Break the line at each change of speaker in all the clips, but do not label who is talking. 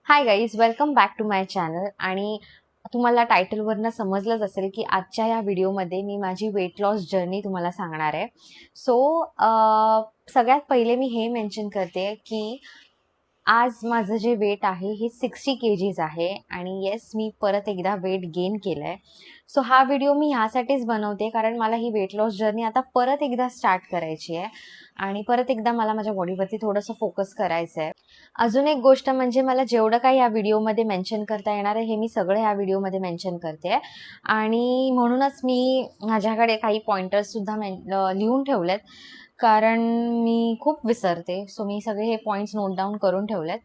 High guys, welcome back to my channel. आणि तुम्हाला टायटलवरनं समजलंच असेल की आजच्या या व्हिडिओमध्ये मी माझी वेट लॉस जर्नी तुम्हाला सांगणार आहे. सो सगळ्यात पहिले मी हे मेन्शन करते की आज माझं जे वेट आहे हे 60 kgs आहे आणि येस, मी परत एकदा वेट गेन केलं आहे. सो हा व्हिडिओ मी ह्यासाठीच बनवते कारण मला ही वेट लॉस जर्नी आता परत एकदा स्टार्ट करायची आहे आणि परत एकदा मला माझ्या बॉडीवरती थोडंसं फोकस करायचं आहे. अजून एक गोष्ट म्हणजे मला जेवढं काही या व्हिडिओमध्ये मेन्शन करता येणार आहे हे मी सगळं ह्या व्हिडिओमध्ये मेन्शन करते आणि म्हणूनच मी माझ्याकडे काही पॉइंटर्ससुद्धा लिहून ठेवलेत कारण मी खूप विसरते. सो मी सगळे हे पॉईंट्स नोट डाऊन करून ठेवलेत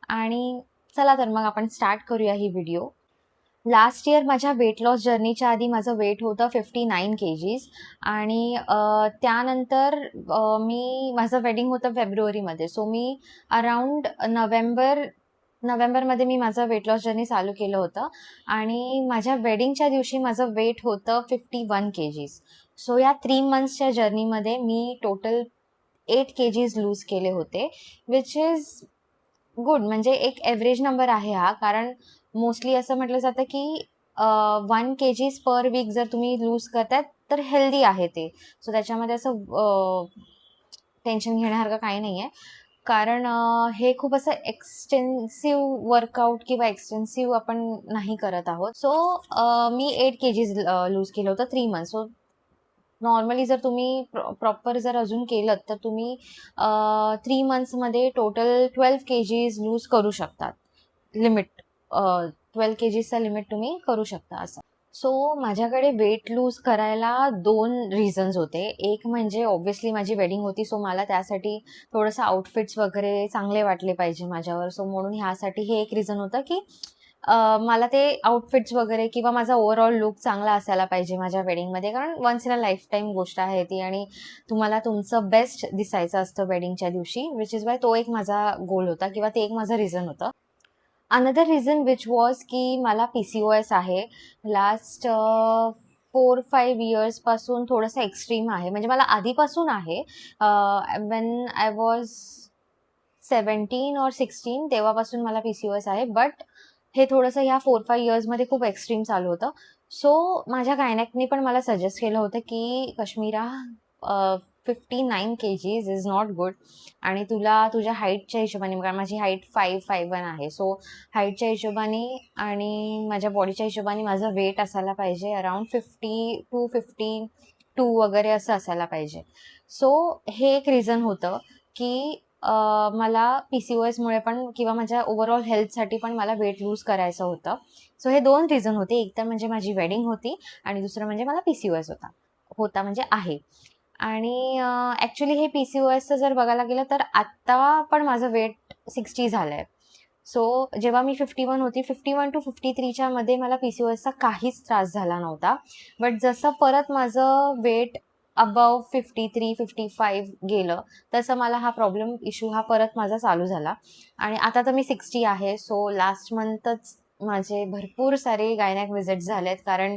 आणि चला तर मग आपण स्टार्ट करूया ही व्हिडिओ. लास्ट इयर माझ्या वेट लॉस जर्नीच्या आधी माझं वेट होतं 59 kgs आणि त्यानंतर माझं वेडिंग होतं फेब्रुवारीमध्ये. सो मी अराउंड नोव्हेंबरमध्ये मी माझं वेट लॉस जर्नी चालू केलं होतं आणि माझ्या वेडिंगच्या दिवशी माझं वेट होतं 51 kgs. सो या 3 मंथ्सच्या जर्नीमध्ये मी टोटल 8 kgs लूज केले होते, विच इज गुड. म्हणजे एक ॲव्हरेज नंबर आहे हा, कारण मोस्टली असं म्हटलं जातं की 1 kgs पर वीक जर तुम्ही लूज करताय तर हेल्दी आहे ते. सो त्याच्यामध्ये असं टेन्शन घेण्यासारखं काही नाही आहे, कारण हे खूप असं एक्सटेन्सिव्ह वर्कआउट किंवा एक्सटेन्सिव्ह आपण नाही करत आहोत. सो मी 8 kgs लूज केलं होतं 3 मंथ्स. सो नॉर्मली जर तुम्ही प्रॉपर जर अजून केलं तर तुम्ही 3 मंथ्समध्ये टोटल 12 kgs लूज करू शकतात. लिमिट 12 kgsचा लिमिट तुम्ही करू शकता असं. सो माझ्याकडे वेट लूज करायला 2 रिझन्स होते. एक म्हणजे ऑब्व्हियसली माझी वेडिंग होती, सो मला त्यासाठी थोडंसं आउटफिट्स वगैरे चांगले वाटले पाहिजे माझ्यावर. सो म्हणून ह्यासाठी हे एक रिझन होतं की मला ते आउटफिट्स वगैरे किंवा माझा ओव्हरऑल लुक चांगला असायला पाहिजे माझ्या वेडिंगमध्ये, कारण once in a lifetime गोष्ट आहे ती आणि तुम्हाला तुमचं बेस्ट दिसायचं असतं वेडिंगच्या दिवशी, विच इज वाय तो एक माझा गोल होता किंवा ते एक माझं रिझन होतं. अनदर रिझन विच वॉज की मला PCOS आहे. लास्ट 4-5 इयर्सपासून थोडंसं एक्स्ट्रीम आहे. म्हणजे मला आधीपासून आहे. वेन आय वॉज 17 और 16 तेव्हापासून मला PCOS आहे. बट हे थोडंसं ह्या 4-5 इयर्समध्ये खूप एक्स्ट्रीम चालू होतं. सो माझ्या गायनॅकनी पण मला सजेस्ट केलं होतं की Kashmira 59 kgs is not good आणि तुला तुझ्या हाईटच्या हिशोबाने, कारण माझी हाईट 5'1" आहे. सो हाईटच्या हिशोबाने आणि माझ्या बॉडीच्या हिशोबाने माझं वेट असायला पाहिजे अराउंड 52 वगैरे असं असायला पाहिजे. सो हे एक रिझन होतं की मला PCOSमुळे पण किंवा माझ्या ओव्हरऑल हेल्थसाठी पण मला वेट लूज करायचं होतं. सो हे 2 रिझन होते. एक तर म्हणजे माझी वेडिंग होती आणि दुसरं म्हणजे मला PCOS होता म्हणजे आहे. आणि ॲक्च्युली हे PCOSचं जर बघायला गेलं तर आत्ता पण माझं वेट 60 झालं आहे. सो जेव्हा मी 51 होती, 51 to 53च्या मध्ये मला PCOSचा काहीच त्रास झाला नव्हता. बट जसं परत माझं वेट अबव 53-55 गेलं, तसं मला हा प्रॉब्लेम इश्यू हा परत माझा चालू झाला आणि आता तर मी 60 आहे. सो लास्ट मंथच माझे भरपूर सारे गायनॅक व्हिजिट्स झालेत, कारण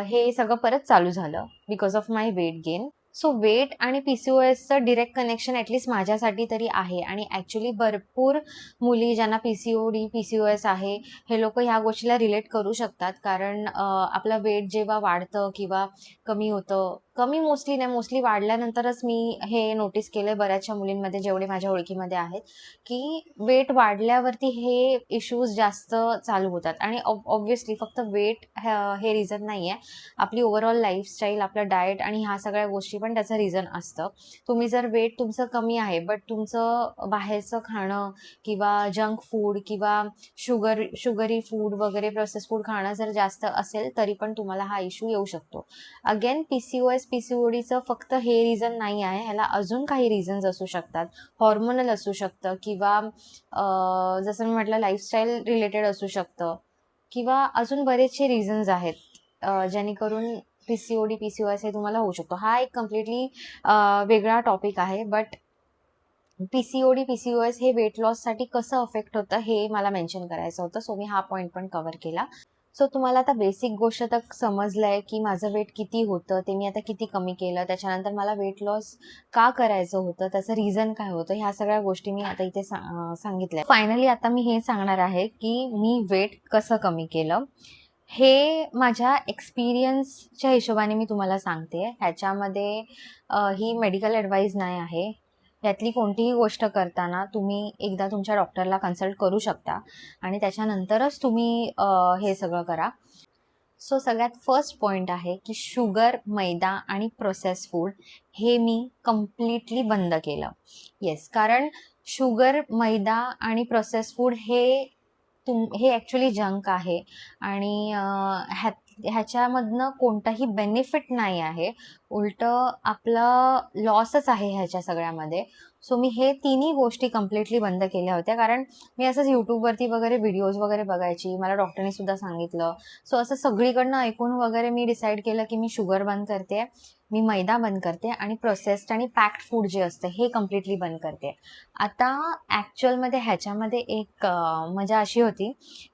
हे सगळं परत चालू झालं because of my weight gain. So weight आणि PCOSचं डिरेक्ट कनेक्शन ॲटलीस्ट माझ्यासाठी तरी आहे आणि ॲक्च्युली भरपूर मुली ज्यांना PCOS आहे, हे लोक ह्या गोष्टीला रिलेट करू शकतात, कारण आपलं वेट जेव्हा वाढतं किंवा कमी होतं, कमी मोस्टली नाही, मोस्टली वाढल्यानंतरच मी हे नोटीस केलं आहे बऱ्याचशा मुलींमध्ये, जेवढे माझ्या ओळखीमध्ये आहेत, की वेट वाढल्यावरती हे इश्यूज जास्त चालू होतात. आणि ऑब्व्हियसली फक्त वेट हे रिझन नाही आहे, आपली ओव्हरऑल लाईफस्टाईल, आपलं डाएट आणि ह्या सगळ्या गोष्टी पण त्याचं रिझन असतं. तुम्ही जर वेट तुमचं कमी आहे बट तुमचं बाहेरचं खाणं किंवा जंक फूड किंवा शुगरी फूड वगैरे प्रोसेस फूड खाणं जर जास्त असेल तरी पण तुम्हाला हा इश्यू येऊ शकतो. अगेन PCODचं फक्त हे रिझन नाही आहे, ह्याला अजून काही रिझन्स असू शकतात. हॉर्मोनल असू शकतं किंवा जसं मी म्हटलं लाईफस्टाईल रिलेटेड असू शकतं किंवा अजून बरेचसे रिझन्स आहेत जेणेकरून PCOS हे तुम्हाला होऊ शकतो. हा एक कम्प्लिटली वेगळा टॉपिक आहे. बट PCOS हे वेट लॉससाठी कसं अफेक्ट होतं हे मला मेन्शन करायचं होतं. सो मी हा पॉईंट पण कव्हर केला. सो तुम्हाला आता बेसिक गोष्ट तर समजलंय की माझं वेट किती होतं, ते मी आता किती कमी केलं, त्याच्यानंतर मला वेट लॉस का करायचं होतं, त्याचं रिझन काय होतं, ह्या सगळ्या गोष्टी मी आता इथे सांगितल्या. फायनली आता मी हे सांगणार आहे की मी वेट कसं कमी केलं. हे माझ्या एक्सपिरियन्सच्या हिशोबाने मी तुम्हाला सांगते. ह्याच्यामध्ये ही मेडिकल ॲडवाईस नाही आहे. यातली कोणतीही गोष्ट करताना तुम्ही एकदा तुमच्या डॉक्टरला कन्सल्ट करू शकता आणि त्याच्यानंतरच तुम्ही हे सगळं करा. सो सगळ्यात फर्स्ट पॉईंट आहे की शुगर, मैदा आणि प्रोसेस फूड हे मी कम्प्लिटली बंद केलं. येस, कारण शुगर, मैदा आणि प्रोसेस फूड हे ॲक्च्युली जंक आहे आणि ह्याच्यामधनं कोणताही बेनिफिट नाही आहे, उलटं आपलं लॉसच आहे ह्याच्या सगळ्यामध्ये. सो मी हे तिन्ही गोष्टी कम्प्लिटली बंद केल्या होत्या, कारण मी असंच यूट्यूबवरती वगैरे व्हिडिओज वगैरे बघायची, मला डॉक्टरने सुद्धा सांगितलं. सो असं सगळीकडनं ऐकून वगैरे मी डिसाईड केलं की मी शुगर बंद करते, मी मैदा बंद करते आणि प्रोसेस्ड आणि पॅक्ड फूड जे असतं हे कम्प्लिटली बंद करते. आता ॲक्च्युअलमध्ये ह्याच्यामध्ये एक मजा अशी होती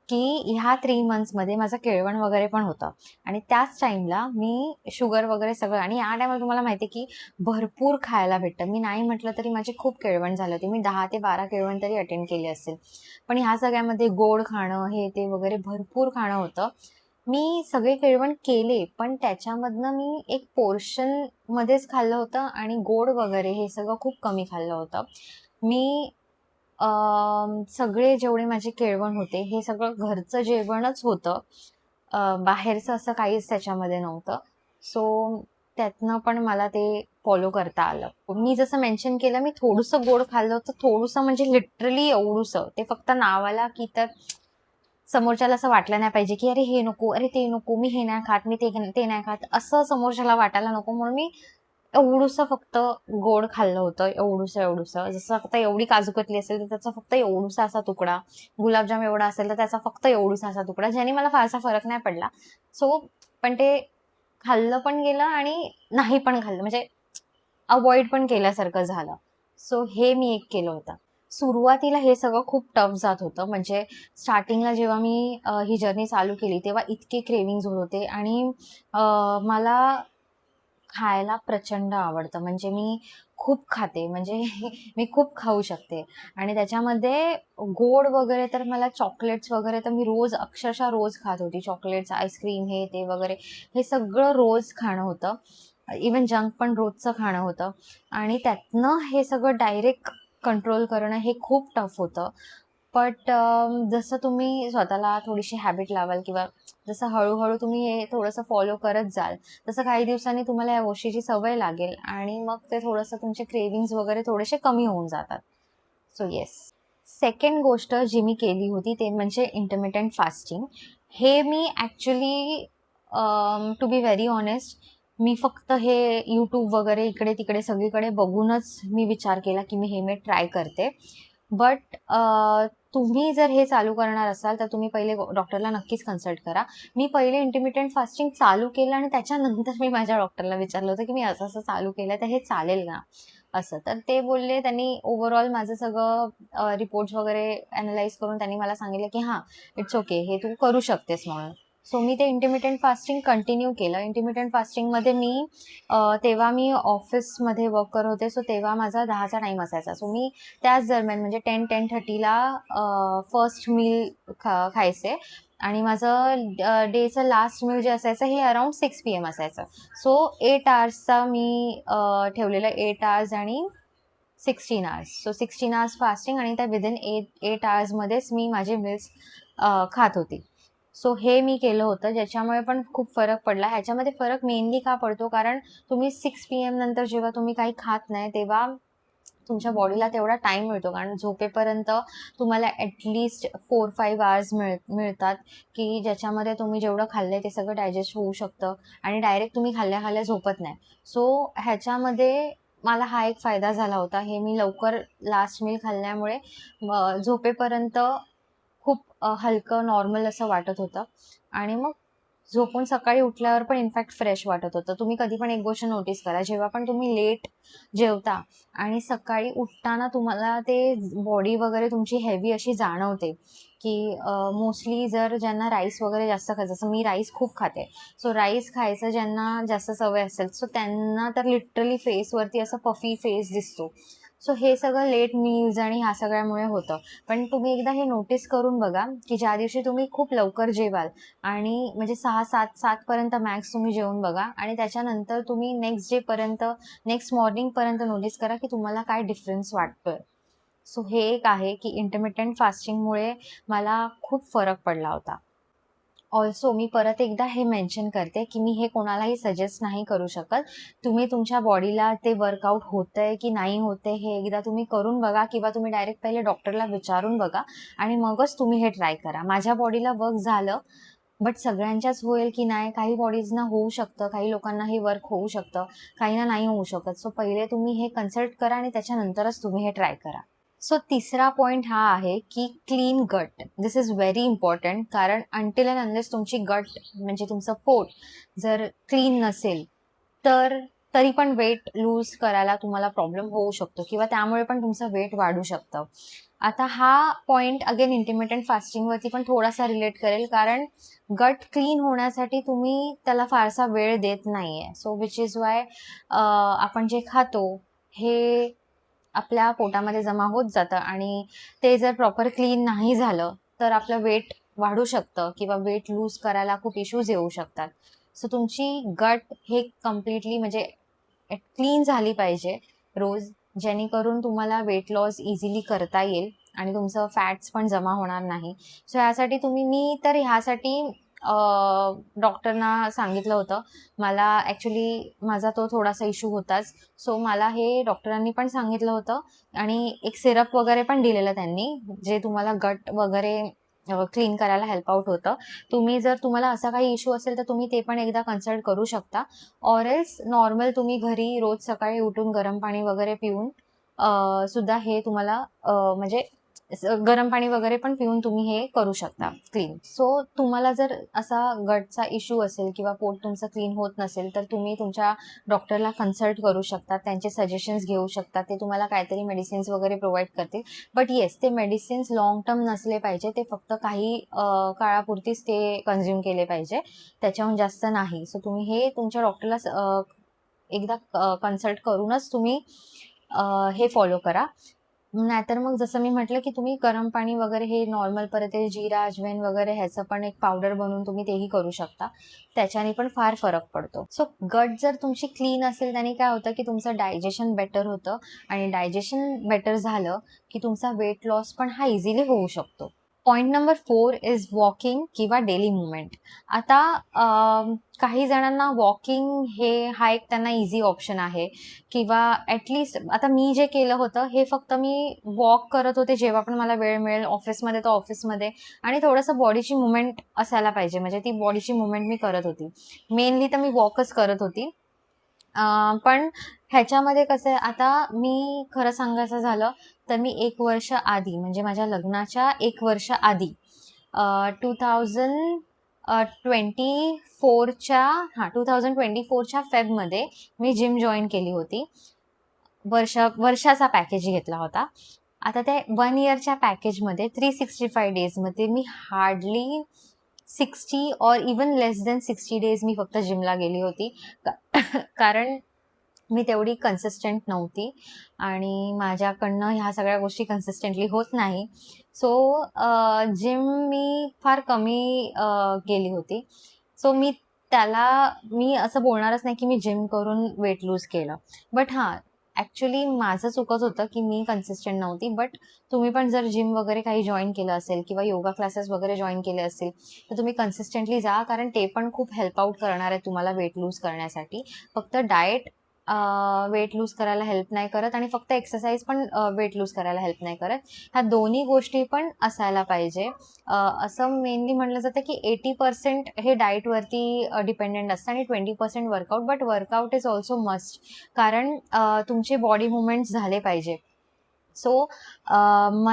की ह्या 3 मंथ्समध्ये माझं केळवण वगैरे पण होतं आणि त्याच टाईमला मी शुगर वगैरे सगळं, आणि या टायमाला तुम्हाला माहिती आहे की भरपूर खायला भेटतं. मी नाही म्हटलं तरी माझी खूप केळवण झाली होती. मी 10 ते 12 केळवण तरी अटेंड केली असेल. पण ह्या सगळ्यामध्ये गोड खाणं, हे ते वगैरे भरपूर खाणं होतं. मी सगळे केळवण केले, पण त्याच्यामधनं मी एक पोर्शनमध्येच खाल्लं होतं आणि गोड वगैरे हे सगळं खूप कमी खाल्लं होतं. मी सगळे जेवढे माझे केळवण होते हे सगळं घरचं जेवणच होतं. बाहेरचं असं काहीच त्याच्यामध्ये नव्हतं. सो त्यातनं पण मला ते फॉलो करता आलं. मी जसं मेन्शन केलं, मी थोडंसं गोड खाल्लं होतं, थोडंसं म्हणजे लिटरली एवढूसं. ते फक्त नावाला, की तर समोरच्याला असं वाटलं नाही पाहिजे की अरे हे नको, अरे ते नको, मी हे नाही खात, मी ते नाही खात, असं समोरच्याला वाटायला नको म्हणून मी एवढूसं फक्त गोड खाल्लं होतं. एवढूसं जसं फक्त एवढी काजू कतली असेल तर त्याचा फक्त एवढूसा असा तुकडा, गुलाबजाम एवढा असेल तर त्याचा फक्त एवढूसा असा तुकडा, ज्याने मला फारसा फरक नाही पडला. सो पण ते खाल्लं पण गेलं आणि नाही पण खाल्लं, म्हणजे अवॉइड पण केल्यासारखं झालं. सो हे मी एक केलं होतं. सुरुवातीला हे सगळं खूप टफ जात होतं. म्हणजे स्टार्टिंगला जेव्हा मी ही जर्नी चालू केली तेव्हा इतके क्रेव्हिंग्ज होत होते आणि मला खायला प्रचंड आवडतं. म्हणजे मी खूप खाते, म्हणजे मी खूप खाऊ शकते आणि त्याच्यामध्ये गोड वगैरे तर मला चॉकलेट्स वगैरे तर मी रोज, अक्षरशः रोज खात होती. चॉकलेट्स, आईस्क्रीम हे ते वगैरे हे सगळं रोज खाणं होतं. इवन जंक पण रोजचं खाणं होतं आणि त्यातनं हे सगळं डायरेक्ट कंट्रोल करणं हे खूप टफ होतं. बट जसं तुम्ही स्वतःला थोडीशी हॅबिट लावाल किंवा जसं हळूहळू तुम्ही हे थोडंसं फॉलो करत जाल, तसं काही दिवसांनी तुम्हाला या गोष्टीची सवय लागेल आणि मग ते थोडंसं तुमचे क्रेव्हिंग्ज वगैरे थोडेसे कमी होऊन जातात. So yes. सेकंड गोष्ट जी मी केली होती ते म्हणजे इंटरमिटंट फास्टिंग. हे मी actually to be very honest, मी फक्त हे यूट्यूब वगैरे इकडे-तिकडे सगळीकडे बघूनच मी विचार केला की मी ट्राय करते. बट तुम्ही जर हे चालू करणार असाल तर तुम्ही पहिले डॉक्टरला नक्कीच कन्सल्ट करा. मी पहिले इंटरमिटंट फास्टिंग चालू केलं आणि त्याच्यानंतर मी माझ्या डॉक्टरला विचारलं होतं की मी असं-असं चालू केलं तर हे चालेल ना? असं. तर ते बोलले, त्यांनी ओव्हरऑल माझं सगळं रिपोर्ट्स वगैरे ॲनलाईज करून त्यांनी मला सांगितलं की हां, इट्स ओके, हे तू करू शकतेस म्हणून. सो मी ते इंटरमिटंट फास्टिंग कंटिन्यू केलं. इंटरमिटंट फास्टिंगमध्ये तेव्हा मी ऑफिसमध्ये वर्क करत होते. सो तेव्हा माझा 10चा टाईम असायचा. सो मी त्याच दरम्यान म्हणजे 10:30ला फर्स्ट मील खायचे आणि माझं डेचं लास्ट मील जे असायचं हे अराउंड 6 PM असायचं. सो 8 आवर्सचा मी ठेवलेलं, 8 आवर्स आणि 16 आवर्स. सो 16 आवर्स फास्टिंग आणि त्या विदिन 8 आवर्समध्येच मी माझे मील्स खात होती. सो हे मी केलं होतं, ज्याच्यामुळे पण खूप फरक पडला. ह्याच्यामध्ये फरक मेनली का पडतो, कारण तुम्ही 6 PM नंतर जेव्हा तुम्ही काही खात नाही तेव्हा तुमच्या बॉडीला तेवढा टाईम मिळतो, कारण झोपेपर्यंत तुम्हाला ॲटलीस्ट 4-5 आवर्स मिळतात की ज्याच्यामध्ये तुम्ही जेवढं खाल्लं आहे ते सगळं डायजेस्ट होऊ शकतं आणि डायरेक्ट तुम्ही खाल्ल्या झोपत नाही. सो ह्याच्यामध्ये मला हा एक फायदा झाला होता. हे मी लवकर लास्ट मील खाल्ल्यामुळे झोपेपर्यंत खूप हलकं नॉर्मल असं वाटत होतं आणि मग झोपून सकाळी उठल्यावर पण इनफॅक्ट फ्रेश वाटत होतं. तुम्ही कधी पण एक गोष्ट नोटीस करा, जेव्हा पण तुम्ही लेट जेवता आणि सकाळी उठताना तुम्हाला ते बॉडी वगैरे तुमची हेवी अशी जाणवते, की मोस्टली जर ज्यांना राईस वगैरे जास्त खायचं, जसं मी राईस खूप खाते, सो राईस खायचं ज्यांना जास्त सवय असेल, सो त्यांना तर लिटरली फेसवरती असं पफी फेस दिसतो. सो हे सगळं लेट मील्स आणि ह्या सगळ्यामुळे होतं. पण तुम्ही एकदा हे नोटीस करून बघा, की ज्या दिवशी तुम्ही खूप लवकर जेवाल आणि म्हणजे 6-7 पर्यंत मॅक्स तुम्ही जेवून बघा आणि त्याच्यानंतर तुम्ही नेक्स्ट डे पर्यंत, नेक्स्ट मॉर्निंग पर्यंत नोटीस करा की तुम्हाला काय डिफरन्स वाटतोय. सो हे एक आहे की इंटरमिटेंट फास्टिंगमुळे मला खूप फरक पडला होता. ऑल्सो मी परत एकदा हे मेन्शन करते की मी हे कोणालाही सजेस्ट नाही करू शकत. तुम्ही तुमच्या बॉडीला ते वर्कआउट होतंय की नाही होतंय हे एकदा तुम्ही करून बघा किंवा तुम्ही डायरेक्ट पहिले डॉक्टरला विचारून बघा आणि मगच तुम्ही हे ट्राय करा. माझ्या बॉडीला वर्क झालं, बट सगळ्यांच्याच होईल की नाही, काही बॉडीजना होऊ शकतं, काही लोकांना हे वर्क होऊ शकतं, काहींना नाही होऊ शकत. सो पहिले तुम्ही हे कन्सल्ट करा आणि त्याच्यानंतरच तुम्ही हे ट्राय करा. सो तिसरा पॉइंट हा आहे की क्लीन गट. दिस इज व्हेरी इम्पॉर्टंट, कारण अंटिल अँड अनलेस तुमची गट म्हणजे तुमचं पोट जर क्लीन नसेल तर तरी पण वेट लूज करायला तुम्हाला प्रॉब्लेम होऊ शकतो किंवा त्यामुळे पण तुमचं वेट वाढू शकतं. आता हा पॉइंट अगेन इंटरमिटेंट फास्टिंगवरती पण थोडासा रिलेट करेल, कारण गट क्लीन होण्यासाठी तुम्ही त्याला फारसा वेळ देत नाहीये. सो विच इज वाय आपण जे खातो हे आपल्या पोटामध्ये जमा होत जातं आणि ते जर प्रॉपर क्लीन नाही झालं तर आपलं वेट वाढू शकतं किंवा वेट लूज करायला खूप इश्यूज येऊ शकतात. सो तुमची गट हे कम्प्लिटली म्हणजे क्लीन झाली पाहिजे रोज, जेणेकरून तुम्हाला वेट लॉस इझिली करता येईल आणि तुमचं फॅट्स पण जमा होणार नाही. सो ह्यासाठी मी तर ह्यासाठी डॉक्टरना सांगितलं होतं. मला ॲक्च्युली माझा तो थोडासा इश्यू होताच. सो मला हे डॉक्टरांनी पण सांगितलं होतं आणि एक सिरप वगैरे पण दिलेलं त्यांनी, जे तुम्हाला गट वगैरे क्लीन करायला हेल्प आउट होतं. तुम्हाला असा काही इश्यू असेल तर तुम्ही ते पण एकदा कन्सल्ट करू शकता. ऑर एल्स नॉर्मल तुम्ही घरी रोज सकाळी उठून गरम पाणी वगैरे पिऊन सुद्धा हे तुम्हाला म्हणजे गरम पाणी वगैरे पण पिऊन तुम्ही हे करू शकता क्लीन. सो तुम्हाला जर असा गटचा इश्यू असेल किंवा पोट तुमचं क्लीन होत नसेल तर तुम्ही तुमच्या डॉक्टरला कन्सल्ट करू शकता, त्यांचे सजेशन्स घेऊ शकता. ते तुम्हाला काहीतरी मेडिसिन्स वगैरे प्रोव्हाइड करतील. बट येस, ते मेडिसिन्स लॉंग टर्म नसले पाहिजे. ते फक्त काही काळापुरतीच ते कन्झ्युम केले पाहिजे, त्याच्याहून जास्त नाही. सो तुम्ही हे तुमच्या डॉक्टरला एकदा कन्सल्ट करूनच तुम्ही हे फॉलो करा. नाहीतर मग जसं मी म्हटलं की तुम्ही गरम पाणी वगैरे हे नॉर्मल, परत ते जीरा, अजवाईन वगैरे ह्याचं पण एक पावडर बनवून तुम्ही तेही करू शकता. त्याच्याने पण फार फरक पडतो. सो गट जर तुमची क्लीन असेल त्याने काय होतं की तुमचं डायजेशन बेटर होतं आणि डायजेशन बेटर झालं की तुमचा वेट लॉस पण हा इझिली होऊ शकतो. पॉइंट नंबर 4 इज वॉकिंग किंवा डेली मुवमेंट. आता काही जणांना वॉकिंग हा एक त्यांना इझी ऑप्शन आहे किंवा ॲटलिस्ट आता मी जे केलं होतं हे फक्त मी वॉक करत होते जेव्हा पण मला वेळ मिळेल, ऑफिसमध्ये तर ऑफिसमध्ये, आणि थोडंसं बॉडीची मुवमेंट असायला पाहिजे, म्हणजे ती बॉडीची मुवमेंट मी करत होती. मेनली तर मी वॉकच करत होती. पण ह्याच्यामध्ये कसं आहे, आता मी खरं सांगायचं झालं तर मी 1 वर्ष आधी म्हणजे माझ्या लग्नाच्या 1 वर्ष आधी 2024च्या फेबमध्ये मी जिम जॉईन केली होती. वर्षाचा पॅकेज घेतला होता. आता त्या 1 इयरच्या पॅकेजमध्ये 365 डेजमध्ये मी hardly 60 or even less than 60 days मी फक्त जिमला गेली होती. कारण मी तेवढी कन्सिस्टंट नव्हती आणि माझ्याकडनं ह्या सगळ्या गोष्टी कन्सिस्टंटली होत नाही. सो जिम मी फार कमी गेली होती. सो मी असं बोलणारच नाही की मी जिम करून वेट लूज केलं. बट हां, ॲक्च्युली माझं चुकत होतं की मी कन्सिस्टंट नव्हती. बट तुम्ही पण जर जिम वगैरे काही जॉईन केलं असेल किंवा योगा क्लासेस वगैरे जॉईन केले असतील तर तुम्ही कन्सिस्टंटली जा, कारण ते पण खूप हेल्प आउट करणार आहे तुम्हाला वेट लूज करण्यासाठी. फक्त डाएट वेट लूज करायला हेल्प नाही करत आणि फक्त एक्सरसाइज पण वेट लूज करायला हेल्प नाही करत. ह्या दोन्ही गोष्टी पण असायला पाहिजे. असं मेनली म्हटलं जातं की 80% हे डाएटवरती डिपेंडेंट असतं आणि 20% workout. But workout is also must, कारण तुमचे बॉडी मुवमेंट्स झाले पाहिजे. सो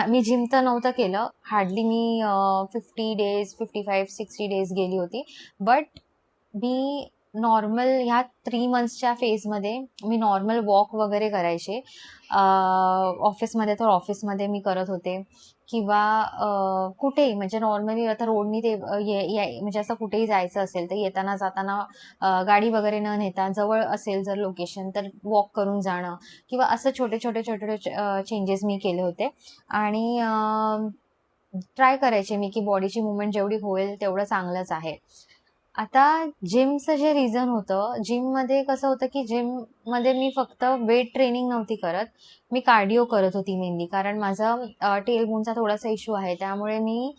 मी जिम तर नव्हतं केलं, हार्डली मी 50 डेज 55-60 डेज गेली होती. बट मी नॉर्मल ह्या 3 मंथ्सच्या फेजमध्ये मी नॉर्मल वॉक वगैरे करायचे. ऑफिसमध्ये तर ऑफिसमध्ये मी करत होते किंवा कुठेही म्हणजे नॉर्मली आता रोडनी ते म्हणजे असं कुठेही जायचं असेल तर येताना जाताना गाडी वगैरे न नेता जवळ असेल जर लोकेशन तर वॉक करून जाणं किंवा असं छोटे छोटे छोटे चेंजेस मी केले होते. आणि ट्राय करायचे मी की बॉडीची मुवमेंट जेवढी होईल तेवढं चांगलंच आहे. आता जिमचं जे रिझन होतं, जिममध्ये कसं होतं की जिममध्ये मी फक्त वेट ट्रेनिंग नव्हती करत, मी कार्डिओ करत होती मेनली. कारण माझं टेलबोनचा थोडासा इश्यू आहे, त्यामुळे मी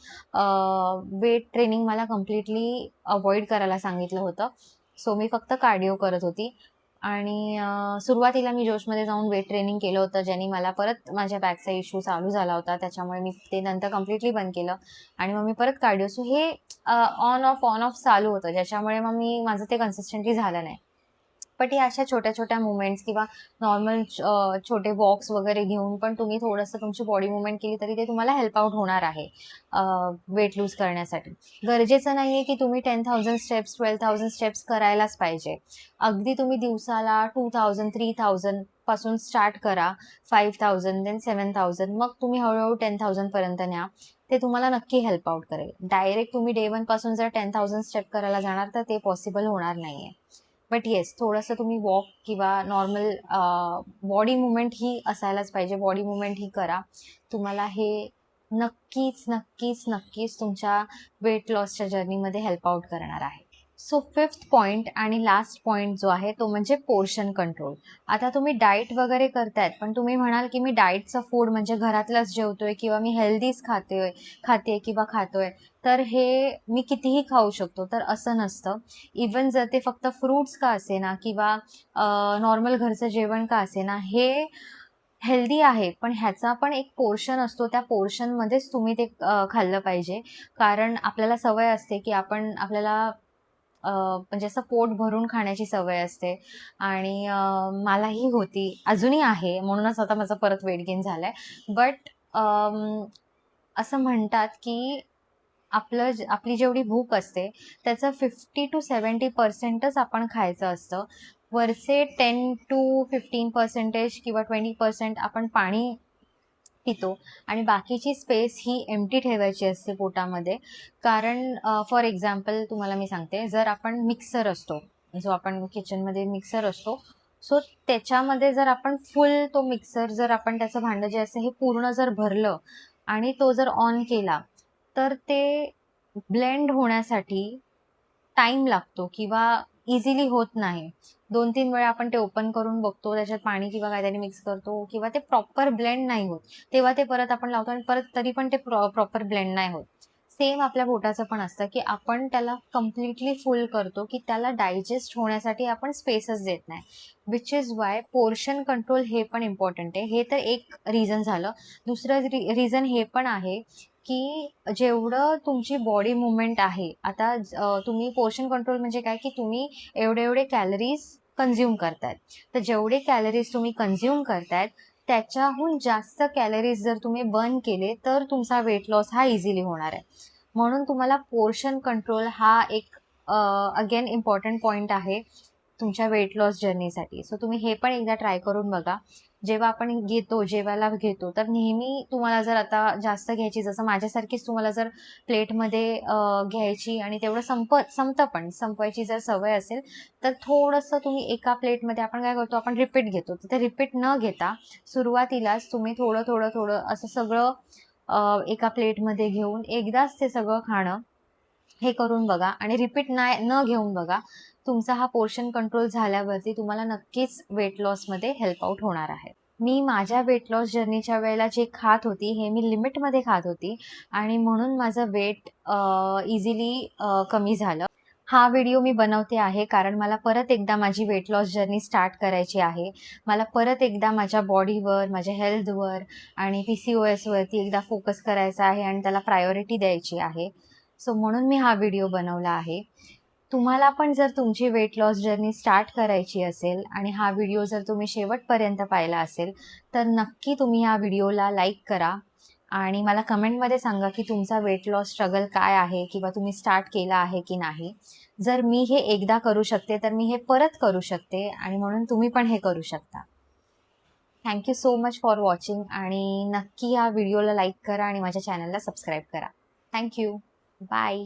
वेट ट्रेनिंग मला कम्प्लिटली अवॉइड करायला सांगितलं होतं. सो मी फक्त कार्डिओ करत होती. आणि सुरुवातीला मी जोशमध्ये जाऊन वेट ट्रेनिंग केलं होतं, ज्याने मला परत माझ्या बॅकचा इश्यू चालू झाला होता. त्याच्यामुळे मी ते नंतर कम्प्लिटली बंद केलं आणि मग मी परत कार्डिओ. सो हे ऑन ऑफ चालू होतं, ज्याच्यामुळे मग माझं ते कन्सिस्टंटली झालं नाही. बट या अशा छोट्या छोट्या मुवमेंट्स किंवा नॉर्मल छोटे वॉक्स वगैरे घेऊन पण तुम्ही थोडंसं तुमची बॉडी मुवमेंट केली तरी ते तुम्हाला हेल्प आउट होणार आहे वेट लूज करण्यासाठी. गरजेचं नाही आहे की तुम्ही 10,000 स्टेप्स 12,000 स्टेप्स करायलाच पाहिजे. अगदी तुम्ही दिवसाला 2,000 3,000 पासून स्टार्ट करा, 5,000 देन 7,000, मग तुम्ही हळूहळू 10,000 पर्यंत न्या. ते तुम्हाला नक्की हेल्प आउट करेल. डायरेक्ट तुम्ही डे 1 पासून जर 10,000 स्टेप करायला जाणार तर ते पॉसिबल होणार नाहीये. बट येस, थोडंसं तुम्ही वॉक किंवा नॉर्मल बॉडी मुवमेंट ही असायलाच पाहिजे. बॉडी मुवमेंट ही करा. तुम्हाला हे नक्कीच नक्कीच नक्कीच तुमच्या वेट लॉसच्या जर्नीमध्ये हेल्प आउट करणार आहे. सो 5th पॉइंट आणि लास्ट पॉइंट जो आहे तो म्हणजे पोर्शन कंट्रोल. आता तुम्ही डाएट वगैरे करतायत, पण तुम्ही म्हणाल की मी डाएटचं फूड म्हणजे घरातलंच जेवतोय किंवा मी हेल्दीच खाते किंवा खातोय, तर हे मी कितीही खाऊ शकतो. तर असं नसतं. इवन जर ते फक्त फ्रूट्स का असेना किंवा नॉर्मल घरचं जेवण का असेना, हे हेल्दी आहे, पण ह्याचा पण एक पोर्शन असतो. त्या पोर्शनमध्येच तुम्ही ते खाल्लं पाहिजे. कारण आपल्याला सवय असते की आपल्याला म्हणजे असं पोट भरून खाण्याची सवय असते. आणि मलाही होती, अजूनही आहे, म्हणूनच आता माझं परत वेट गेन झालंय. बट असं म्हणतात की आपली जेवढी भूक असते त्याचं 50-70% आपण खायचं असतं. वरचे 10-15% किंवा 20% आपण पाणी पितो आणि बाकीची स्पेस ही एम्प्टी ठेवायची असते पोटामध्ये. कारण फॉर एक्झाम्पल तुम्हाला मी सांगते, जर आपण मिक्सर असतो, जो आपण किचनमध्ये मिक्सर असतो, सो त्याच्यामध्ये जर आपण फुल तो मिक्सर जर आपण त्याचं भांडं जे असतं हे पूर्ण जर भरलं आणि तो जर ऑन केला तर ते ब्लेंड होण्यासाठी टाइम लागतो किंवा इझिली होत नाही. 2-3 वेळा आपण ते ओपन करून बघतो, त्याच्यात पाणी किंवा काहीतरी मिक्स करतो किंवा ते प्रॉपर ब्लेंड नाही होत. तेव्हा ते परत आपण लावतो आणि परत तरी पण ते प्रॉपर ब्लेंड नाही होत. सेम आपल्या पोटाचं पण असतं की आपण त्याला कम्प्लिटली फुल करतो की त्याला डायजेस्ट होण्यासाठी आपण स्पेसच देत नाही. Which is why portion control हे पण इम्पॉर्टंट आहे. हे तर एक रिझन झालं. दुसरं रिझन हे पण आहे की जेवढं तुमची बॉडी मुवमेंट आहे, आता तुम्ही पोर्शन कंट्रोल म्हणजे काय की तुम्ही एवढे कॅलरीज कंझ्युम करतायत. तर जेवढे कॅलरीज तुम्ही कंझ्युम करतायत त्याच्याहून जास्त कॅलरीज जर तुम्ही बर्न केले तर तुमचा वेट लॉस हा इझिली होणार आहे. म्हणून तुम्हाला पोर्शन कंट्रोल हा एक अगेन इम्पॉर्टंट पॉईंट आहे तुमच्या वेट लॉस जर्नीसाठी. सो तुम्ही हे पण एकदा ट्राय करून बघा. जेव्हा आपण जेवायला घेतो तर नेहमी तुम्हाला जर आता जास्त घ्यायची, जसं माझ्यासारखीच तुम्हाला जर प्लेटमध्ये घ्यायची आणि तेवढं संपतं पण संपवायची जर सवय असेल तर थोडंसं तुम्ही एका प्लेटमध्ये आपण काय करतो, आपण रिपीट घेतो. तर ते रिपीट न घेता सुरुवातीलाच तुम्ही थोडं थोडं थोडं असं सगळं एका प्लेटमध्ये घेऊन एकदाच ते सगळं खाणं हे करून बघा आणि रिपीट न घेऊन बघा. तुमचा हा पोर्शन कंट्रोल झाल्यावरती तुम्हाला नक्कीच वेट लॉसमध्ये हेल्प आउट होणार आहे. मी माझ्या वेट लॉस जर्नीच्या वेळेला जे खात होती हे मी लिमिटमध्ये खात होती आणि म्हणून माझं वेट इझिली कमी झालं. हा व्हिडिओ मी बनवते आहे कारण मला परत एकदा माझी वेट लॉस जर्नी स्टार्ट करायची आहे. मला परत एकदा माझ्या बॉडीवर, माझ्या हेल्थवर आणि PCOS वरती एकदा फोकस करायचा आहे आणि त्याला प्रायोरिटी द्यायची आहे. सो म्हणून मी हा व्हिडिओ बनवला आहे. तुम्हाला पण जर तुमची वेट लॉस जर्नी स्टार्ट करायची असेल आणि हा व्हिडिओ जर तुम्ही शेवटपर्यंत पाहिला असेल तर नक्की तुम्ही या व्हिडिओला लाईक करा आणि मला कमेंटमध्ये सांगा की तुमचा वेट लॉस स्ट्रगल काय आहे किंवा तुम्ही स्टार्ट केला आहे की नाही. जर मी हे एकदा करू शकते तर मी हे परत करू शकते आणि म्हणून तुम्ही पण हे करू शकता. Thank you so much for watching आणि नक्की या व्हिडिओला लाईक करा आणि माझ्या चॅनलला सबस्क्राईब करा. थँक्यू. बाय.